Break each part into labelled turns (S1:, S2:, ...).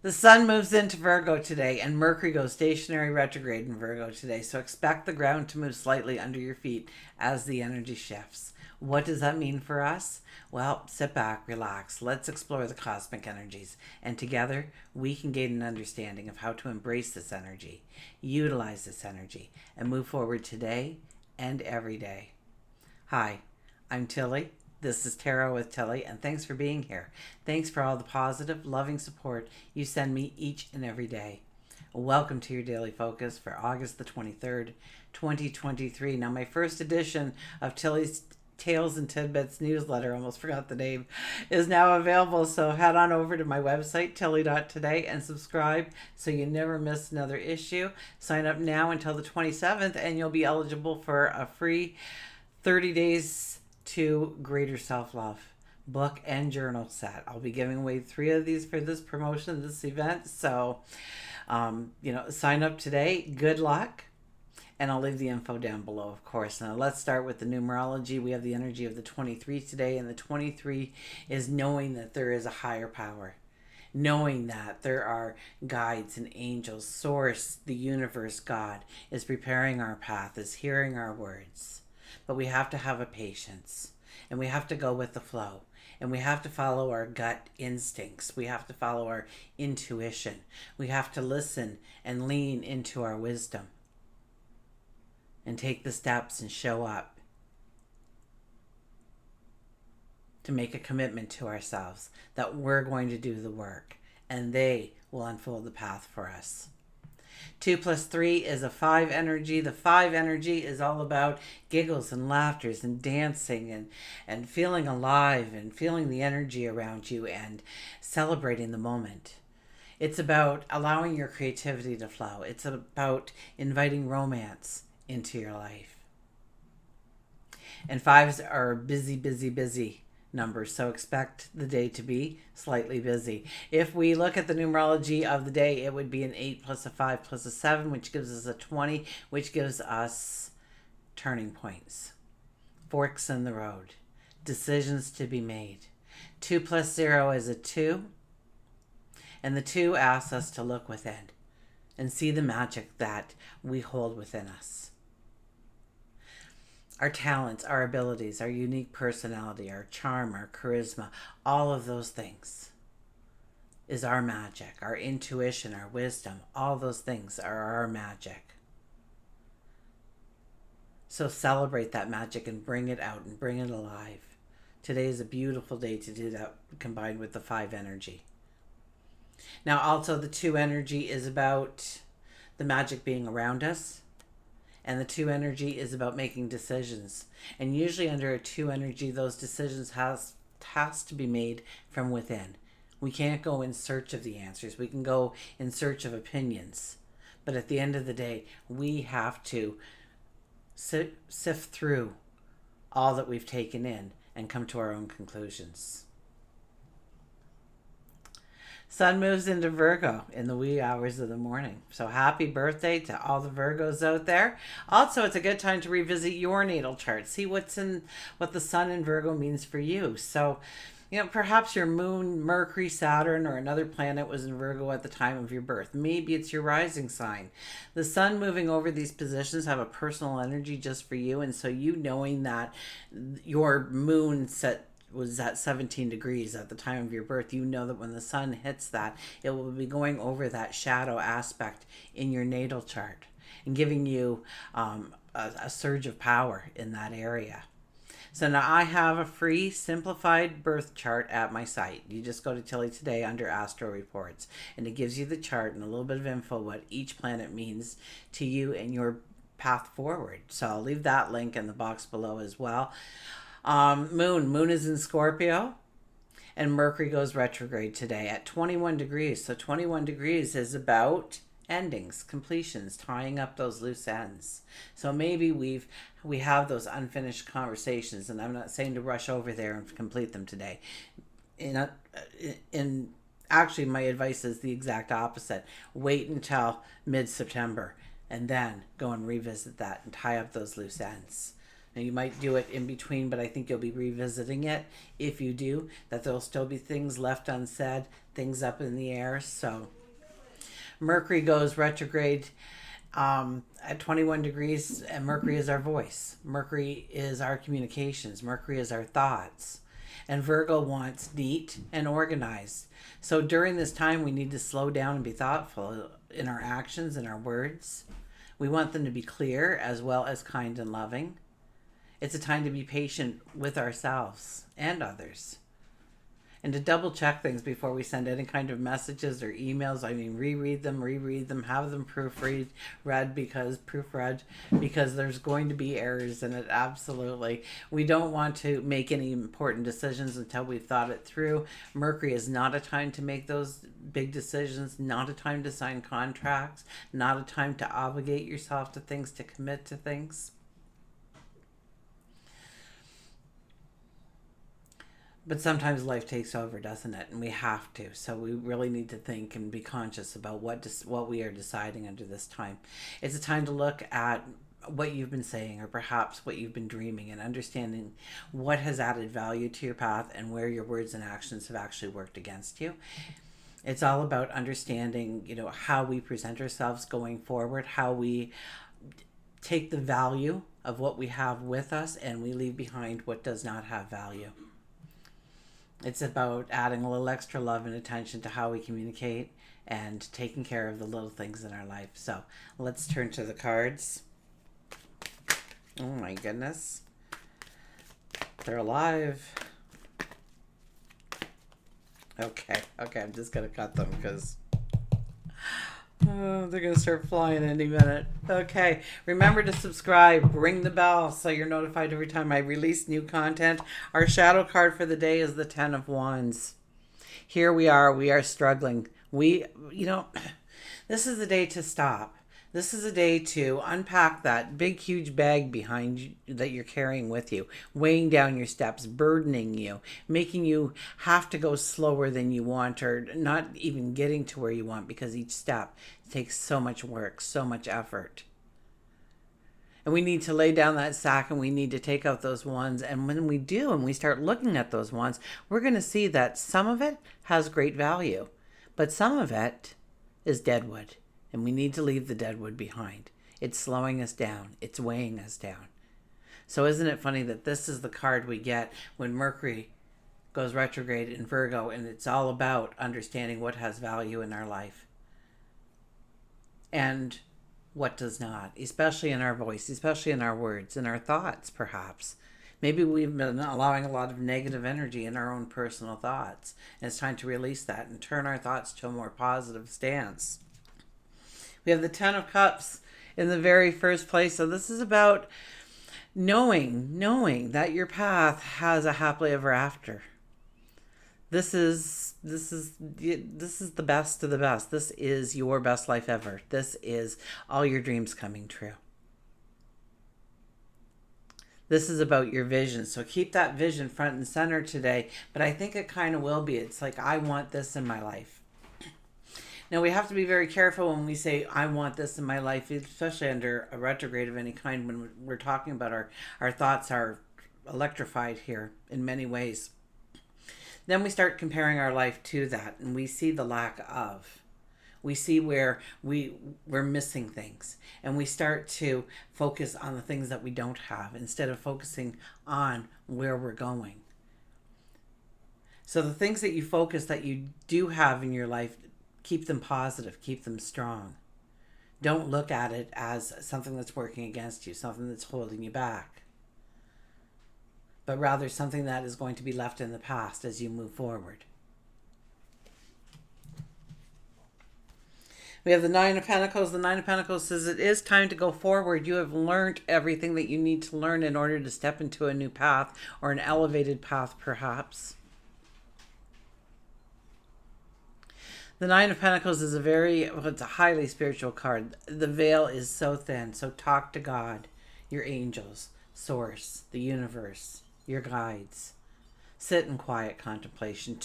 S1: The sun moves into Virgo today, and Mercury goes stationary retrograde in Virgo today. So expect the ground to move slightly under your feet as the energy shifts. What does that mean for us? Well, sit back, relax. Let's explore the cosmic energies. And together, we can gain an understanding of how to embrace this energy, utilize this energy, and move forward today and every day. Hi, I'm Tilly. This is Tarot with Tilly, and thanks for being here. Thanks for all the positive, loving support you send me each and every day. Welcome to your daily focus for August the 23rd, 2023. Now, my first edition of Tilly's Tales and Tidbits newsletter, almost forgot the name, is now available. So head on over to my website, tilly.today, and subscribe so you never miss another issue. Sign up now until the 27th, and you'll be eligible for a free 30 days to greater self-love book and journal set. I'll be giving away 3 of these for this promotion, this event. So, sign up today. Good luck. And I'll leave the info down below, of course. Now, let's start with the numerology. We have the energy of the 23 today, and the 23 is knowing that there is a higher power. Knowing that there are guides and angels, source, the universe, God, is preparing our path, is hearing our words. But we have to have a patience, and we have to go with the flow, and we have to follow our gut instincts. We have to follow our intuition. We have to listen and lean into our wisdom and take the steps and show up to make a commitment to ourselves that we're going to do the work, and they will unfold the path for us. 2 plus 3 is a 5 energy. The 5 energy is all about giggles and laughters and dancing and feeling alive and feeling the energy around you and celebrating the moment. It's about allowing your creativity to flow. It's about inviting romance into your life. And 5s are busy, busy, busy numbers, so expect the day to be slightly busy. If we look at the numerology of the day, it would be an 8 plus a 5 plus a 7, which gives us a 20, which gives us turning points, forks in the road, decisions to be made. 2 plus 0 is a 2, and the 2 asks us to look within and see the magic that we hold within us. Our talents, our abilities, our unique personality, our charm, our charisma, all of those things is our magic. Our intuition, our wisdom, all those things are our magic. So celebrate that magic and bring it out and bring it alive. Today is a beautiful day to do that, combined with the 5 energy. Now, also the 2 energy is about the magic being around us. And the 2 energy is about making decisions. And usually under a 2 energy, those decisions has to be made from within. We can't go in search of the answers. We can go in search of opinions. But at the end of the day, we have to sift through all that we've taken in and come to our own conclusions. Sun moves into Virgo in the wee hours of the morning. So happy birthday to all the Virgos out there. Also, it's a good time to revisit your natal chart. See what the sun in Virgo means for you. So, perhaps your moon, Mercury, Saturn, or another planet was in Virgo at the time of your birth. Maybe it's your rising sign. The sun moving over these positions have a personal energy just for you. And so you knowing that your moon was at 17 degrees at the time of your birth, you know that when the sun hits that, it will be going over that shadow aspect in your natal chart and giving you a surge of power in that area. So now I have a free simplified birth chart at my site. You just go to Tilly Today under Astro Reports, and it gives you the chart and a little bit of info what each planet means to you and your path forward. So I'll leave that link in the box below as well. Moon is in Scorpio, and Mercury goes retrograde today at 21 degrees. So 21 degrees is about endings, completions, tying up those loose ends. So maybe we have those unfinished conversations, and I'm not saying to rush over there and complete them today. Actually, my advice is the exact opposite. Wait until mid-September and then go and revisit that and tie up those loose ends. Now you might do it in between, but I think you'll be revisiting it. If you do, that there'll still be things left unsaid, things up in the air. So Mercury goes retrograde at 21 degrees, and Mercury is our voice. Mercury is our communications. Mercury is our thoughts. And Virgo wants neat and organized. So during this time, we need to slow down and be thoughtful in our actions and our words. We want them to be clear as well as kind and loving. It's a time to be patient with ourselves and others. And to double check things before we send any kind of messages or emails. I mean, reread them, have them proofread because there's going to be errors in it. Absolutely. We don't want to make any important decisions until we've thought it through. Mercury is not a time to make those big decisions, not a time to sign contracts, not a time to obligate yourself to things, to commit to things. But sometimes life takes over, doesn't it? And we have to. So we really need to think and be conscious about what we are deciding under this time. It's a time to look at what you've been saying, or perhaps what you've been dreaming, and understanding what has added value to your path and where your words and actions have actually worked against you. It's all about understanding, how we present ourselves going forward, how we take the value of what we have with us and we leave behind what does not have value. It's about adding a little extra love and attention to how we communicate and taking care of the little things in our life. So let's turn to the cards. Oh my goodness. They're alive. Okay, I'm just going to cut them because they're going to start flying any minute. Okay, remember to subscribe, ring the bell so you're notified every time I release new content. Our shadow card for the day is the 10 of Wands. Here we are struggling. This is the day to stop. This is a day to unpack that big, huge bag behind you that you're carrying with you, weighing down your steps, burdening you, making you have to go slower than you want, or not even getting to where you want because each step takes so much work, so much effort. And we need to lay down that sack and we need to take out those ones. And when we do and we start looking at those ones, we're going to see that some of it has great value, but some of it is deadwood. And we need to leave the deadwood behind. It's slowing us down. It's weighing us down. So isn't it funny that this is the card we get when Mercury goes retrograde in Virgo, and it's all about understanding what has value in our life and what does not, especially in our voice, especially in our words, in our thoughts, perhaps. Maybe we've been allowing a lot of negative energy in our own personal thoughts, and it's time to release that and turn our thoughts to a more positive stance. We have the 10 of Cups in the very first place. So this is about knowing that your path has a happily ever after. This is the best of the best. This is your best life ever. This is all your dreams coming true. This is about your vision. So keep that vision front and center today. But I think it kind of will be. It's like, I want this in my life. Now, we have to be very careful when we say, I want this in my life, especially under a retrograde of any kind, when we're talking about our thoughts are electrified here in many ways. Then we start comparing our life to that, and we see the lack of. We see where we're missing things, and we start to focus on the things that we don't have instead of focusing on where we're going. So the things that you focus that you do have in your life, keep them positive, keep them strong. Don't look at it as something that's working against you, something that's holding you back, but rather something that is going to be left in the past as you move forward. We have the 9 of Pentacles. The 9 of Pentacles says it is time to go forward. You have learned everything that you need to learn in order to step into a new path, or an elevated path perhaps. The 9 of Pentacles is it's a highly spiritual card. The veil is so thin. So talk to God, your angels, source, the universe, your guides. Sit in quiet contemplation.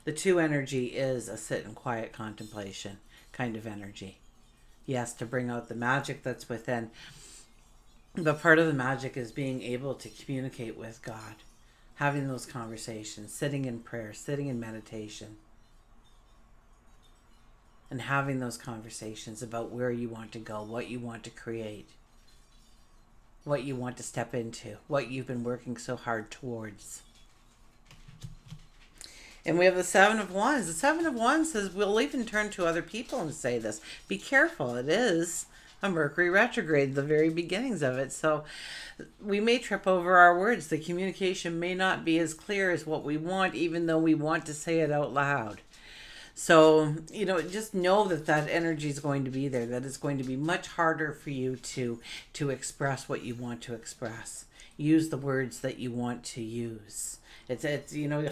S1: The 2 energy is a sit in quiet contemplation kind of energy. Yes, to bring out the magic that's within. But part of the magic is being able to communicate with God, having those conversations, sitting in prayer, sitting in meditation, and having those conversations about where you want to go, what you want to create, what you want to step into, what you've been working so hard towards. And we have the Seven of Wands. The Seven of Wands says we'll even turn to other people and say this. Be careful. It is a Mercury retrograde, the very beginnings of it. So we may trip over our words. The communication may not be as clear as what we want, even though we want to say it out loud. So, just know that that energy is going to be there, that it's going to be much harder for you to express what you want to express. Use the words that you want to use. It's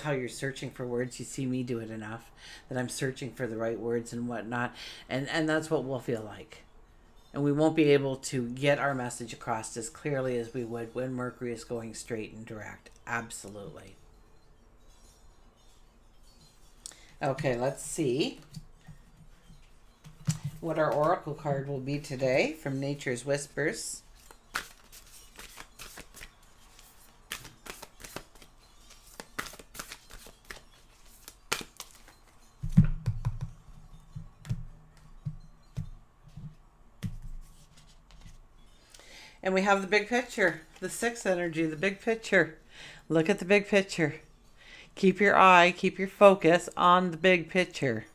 S1: how you're searching for words. You see me do it enough that I'm searching for the right words and whatnot. And that's what we'll feel like. And we won't be able to get our message across as clearly as we would when Mercury is going straight and direct. Absolutely. Okay, let's see what our oracle card will be today from Nature's Whispers. And we have the big picture, the sixth energy, the big picture. Look at the big picture. Keep your focus on the big picture.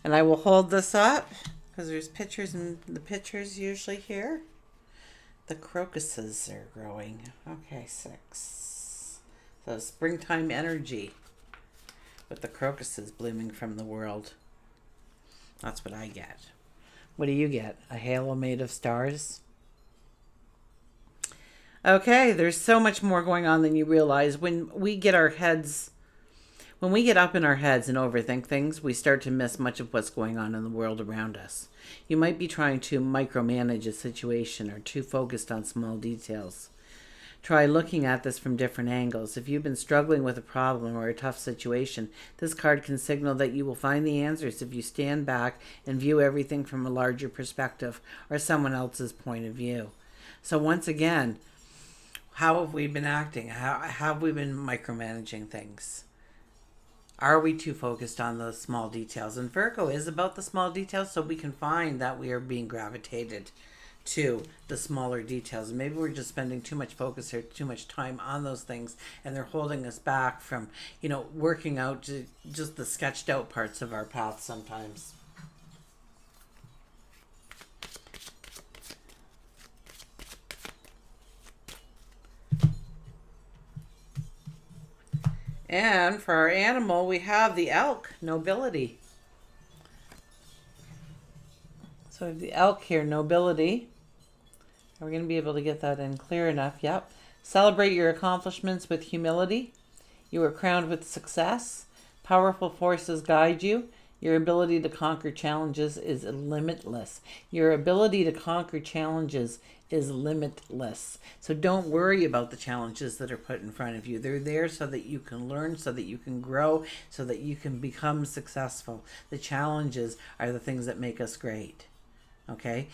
S1: And I will hold this up because there's pictures and the pictures usually here. The crocuses are growing. Okay, 6. So springtime energy with the crocuses blooming from the world. That's what I get. What do you get? A halo made of stars? Okay, there's so much more going on than you realize. When we get up in our heads and overthink things, we start to miss much of what's going on in the world around us. You might be trying to micromanage a situation or too focused on small details. Try looking at this from different angles. If you've been struggling with a problem or a tough situation, this card can signal that you will find the answers if you stand back and view everything from a larger perspective or someone else's point of view. So once again, how have we been acting? How have we been micromanaging things? Are we too focused on the small details? And Virgo is about the small details, so we can find that we are being gravitated to the smaller details. Maybe we're just spending too much focus or too much time on those things, and they're holding us back from, working out just the sketched out parts of our path sometimes. And for our animal, we have the elk, nobility. So we have the elk here, nobility. Are we going to be able to get that in clear enough? Yep. Celebrate your accomplishments with humility. You are crowned with success. Powerful forces guide you. Your ability to conquer challenges is limitless. Your ability to conquer challenges is limitless. So don't worry about the challenges that are put in front of you. They're there so that you can learn, so that you can grow, so that you can become successful. The challenges are the things that make us great. Okay?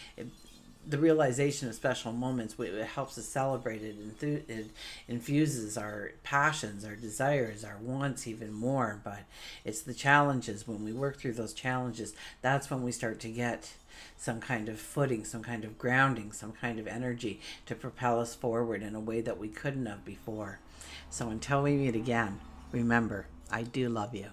S1: The realization of special moments, it helps us celebrate it. It infuses our passions, our desires, our wants even more. But it's the challenges. When we work through those challenges, that's when we start to get some kind of footing, some kind of grounding, some kind of energy to propel us forward in a way that we couldn't have before. So until we meet again, remember, I do love you.